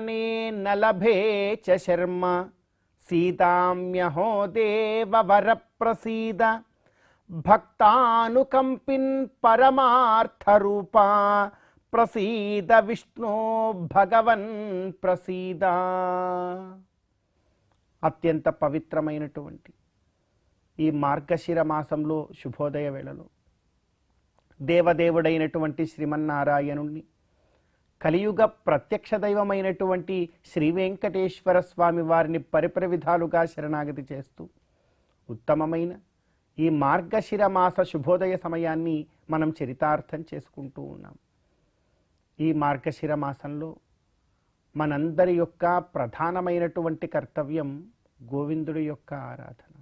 జానే నలభే చ శర్మ సీతామ్యహో దేవ వర ప్రసీద భక్తానుకంపిన్ పరమార్థ రూపా ప్రసీద విష్ణు భగవన్ ప్రసీద. అత్యంత పవిత్రమైనటువంటి ఈ మార్గశిర మాసంలో శుభోదయ వేళలో దేవదేవుడైనటువంటి శ్రీమన్నారాయణుణ్ణి, కలియుగ ప్రత్యక్ష దైవమైనటువంటి శ్రీ వెంకటేశ్వర స్వామి వారిని పరిపరి విధాలుగా శరణాగతి చేస్తూ ఉత్తమమైన ఈ మార్గశిర మాస శుభోదయ సమయాన్ని మనం చరితార్థం చేసుకుంటూ ఉన్నాం. ఈ మార్గశిర మాసంలో మనందరి యొక్క ప్రధానమైనటువంటి కర్తవ్యం గోవిందుడి యొక్క ఆరాధన.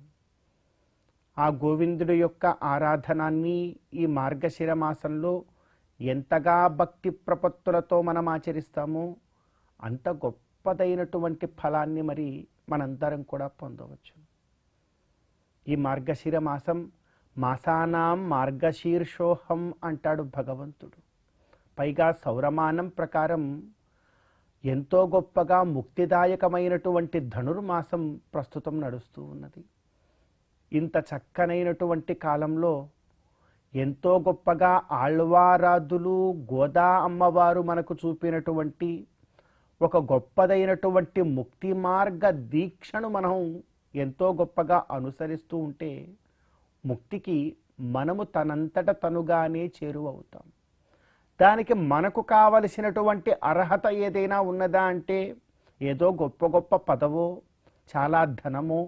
ఆ గోవిందుడి యొక్క ఆరాధనాన్ని ఈ మార్గశిర మాసంలో ఎంతగా భక్తి ప్రపత్తులతో మనం ఆచరిస్తామో అంత గొప్పదైనటువంటి ఫలాన్ని మరి మనందరం కూడా పొందవచ్చు. ఈ మార్గశిర మాసం మాసానాం మార్గశీర్షోహం అంటాడు భగవంతుడు. పైగా సౌరమానం ప్రకారం ఎంతో గొప్పగా ముక్తిదాయకమైనటువంటి ధనుర్మాసం ప్రస్తుతం నడుస్తూ ఉన్నది. ఇంత చక్కనైనటువంటి కాలంలో ఎంతో గొప్పగా ఆళ్వారాధులు గోదా అమ్మవారు మనకు చూపినటువంటి ఒక గొప్పదైనటువంటి ముక్తి మార్గ దీక్షను మనం ఎంతో గొప్పగా అనుసరిస్తూ ఉంటే ముక్తికి మనము తనంతట తనుగానే చేరువవుతాం. దానికి మనకు కావలసినటువంటి అర్హత ఏదైనా ఉన్నదా అంటే ఏదో గొప్ప గొప్ప పదవో, చాలా ధనమో,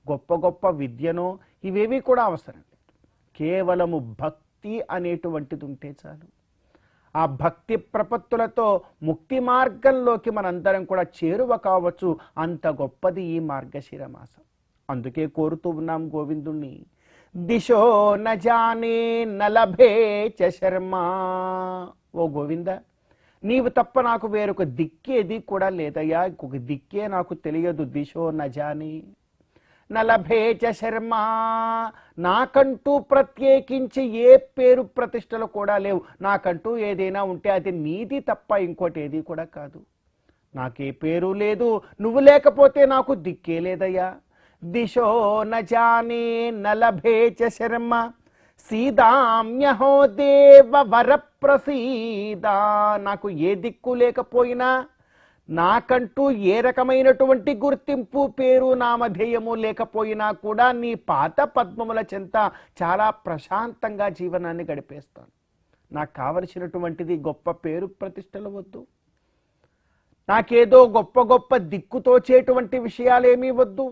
గొప్ప గొప్ప విద్యనో ఇవేవి కూడా అవసరం లేదు. కేవలము భక్తి అనేటువంటిది ఉంటే చాలు. ఆ భక్తి ప్రపత్తులతో ముక్తి మార్గంలోకి మనందరం కూడా చేరువ కావచ్చు. అంత గొప్పది ఈ మార్గశిర మాసం. అందుకే కోరుతూ ఉన్నాం గోవిందుణ్ణి, దిశో నజానే నలభే చ శర్మ. ఓ గోవింద, నీవు తప్ప నాకు వేరొక దిక్కేది కూడా లేదయ్యా, ఇంకొక దిక్కే నాకు తెలియదు. దిశో నజానే నలభే చ శర్మ, నాకంటూ ప్రత్యేకించి ఏ పేరు ప్రతిష్టలు కూడా లేవు. నాకంటూ ఏదైనా ఉంటే అది నీది తప్ప ఇంకోటి ఏది కూడా కాదు. నాకే పేరు లేదు, నువ్వు లేకపోతే నాకు దిక్కే లేదయ్యా. దిశో నజానే నలభే చ శర్మ సీదామ్యహో దేవ వర ప్రసీద. నాకు ఏ దిక్కు లేకపోయినా, నాకంటూ ఏ రకమైనటువంటి గుర్తింపు, పేరు, నామధేయము లేకపోయినా కూడా నీ పాద పద్మముల చెంత చాలా ప్రశాంతంగా జీవనాన్ని గడిపేస్తాను. నాకు కావలసినటువంటిది గొప్ప పేరు ప్రతిష్టలు వద్దు, నాకేదో గొప్ప గొప్ప దిక్కుతోచేటువంటి విషయాలేమీ వద్దు,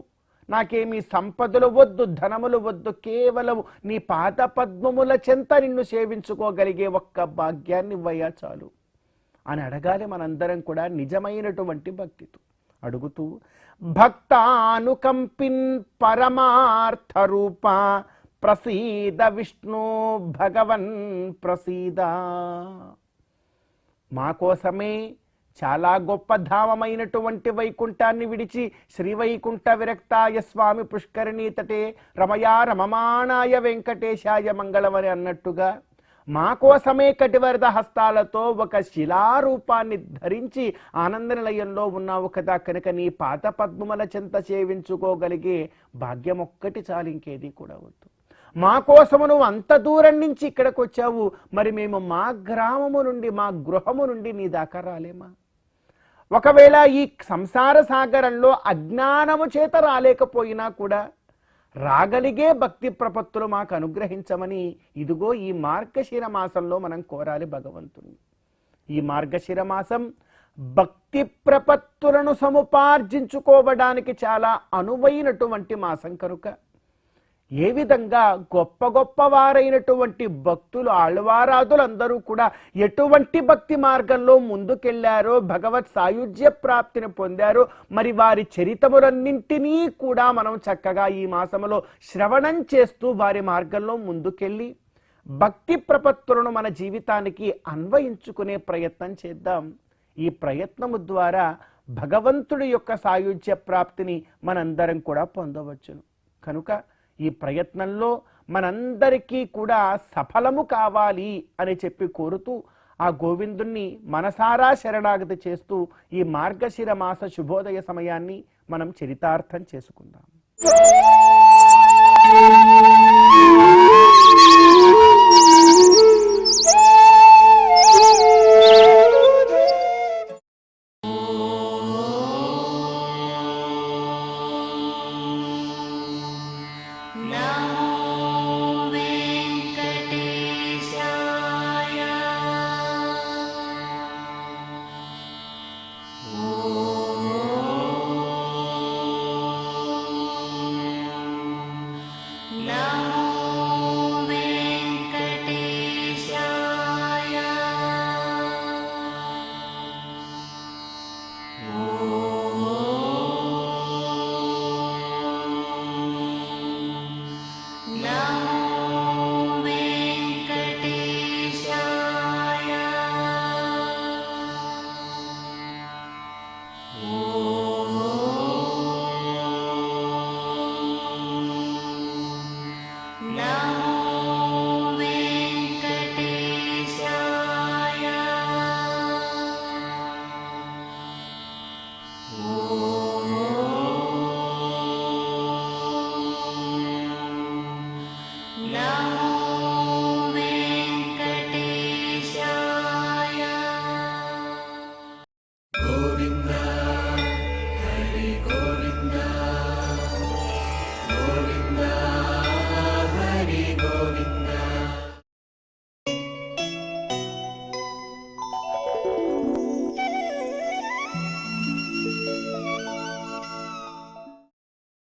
నాకేమీ సంపదలు వద్దు, ధనములు వద్దు. కేవలం నీ పాద పద్మముల చెంత నిన్ను సేవించుకోగలిగే ఒక్క భాగ్యాన్ని ఇవ్వయ్యా చాలు అని అడగాలి మనందరం కూడా నిజమైనటువంటి భక్తితో. అడుగుతూ భక్తానుకంపిన్ పరమార్థ రూప ప్రసీద విష్ణు భగవన్ ప్రసీద. మా కోసమే చాలా గొప్ప ధామమైనటువంటి వైకుంఠాన్ని విడిచి శ్రీవైకుంఠ విరక్తాయ స్వామి పుష్కరిణీ తటే రమయా రమమాణాయ వెంకటేశాయ మంగళం అని అన్నట్టుగా మా కోసమే కటివరద హస్తాలతో ఒక శిలారూపాన్ని ధరించి ఆనంద నిలయంలో ఉన్నావు కదా, కనుక నీ పాద పద్మముల చెంత సేవించుకోగలిగే భాగ్యం ఒక్కటి చాలు, ఇంకేది కూడా వద్దు. మా కోసము నువ్వు అంత దూరం నుంచి ఇక్కడికి వచ్చావు, మరి మేము మా గ్రామము నుండి, మా గృహము నుండి నీ దాకా రాలేమా? ఒకవేళ ఈ సంసార సాగరంలో అజ్ఞానము చేత రాలేకపోయినా కూడా రాగలిగే భక్తి ప్రపత్తులు మాకు అనుగ్రహించమని ఇదిగో ఈ మార్గశిర మాసంలో మనం కోరాలి భగవంతుని. ఈ మార్గశిర మాసం భక్తి ప్రపత్తులను సముపార్జించుకోవడానికి చాలా అనువైనటువంటి మాసం కనుక ఏ విధంగా గొప్ప గొప్ప వారైనటువంటి భక్తులు, ఆళ్వారాధులందరూ కూడా ఎటువంటి భక్తి మార్గంలో ముందుకెళ్లారో, భగవత్ సాయుధ్య ప్రాప్తిని పొందారో, మరి వారి చరితములన్నింటినీ కూడా మనం చక్కగా ఈ మాసంలో శ్రవణం చేస్తూ వారి మార్గంలో ముందుకెళ్ళి భక్తి ప్రపత్తులను మన జీవితానికి అన్వయించుకునే ప్రయత్నం చేద్దాం. ఈ ప్రయత్నము ద్వారా భగవంతుడి యొక్క సాయుధ్య ప్రాప్తిని మనందరం కూడా పొందవచ్చును. కనుక ఈ ప్రయత్నంలో మనందరికీ కూడా సఫలము కావాలి అని చెప్పి కోరుతూ ఆ గోవిందుణ్ణి మనసారా శరణాగతి చేస్తూ ఈ మార్గశిర మాస శుభోదయ సమయాన్ని మనం చరితార్థం చేసుకుందాం. Oh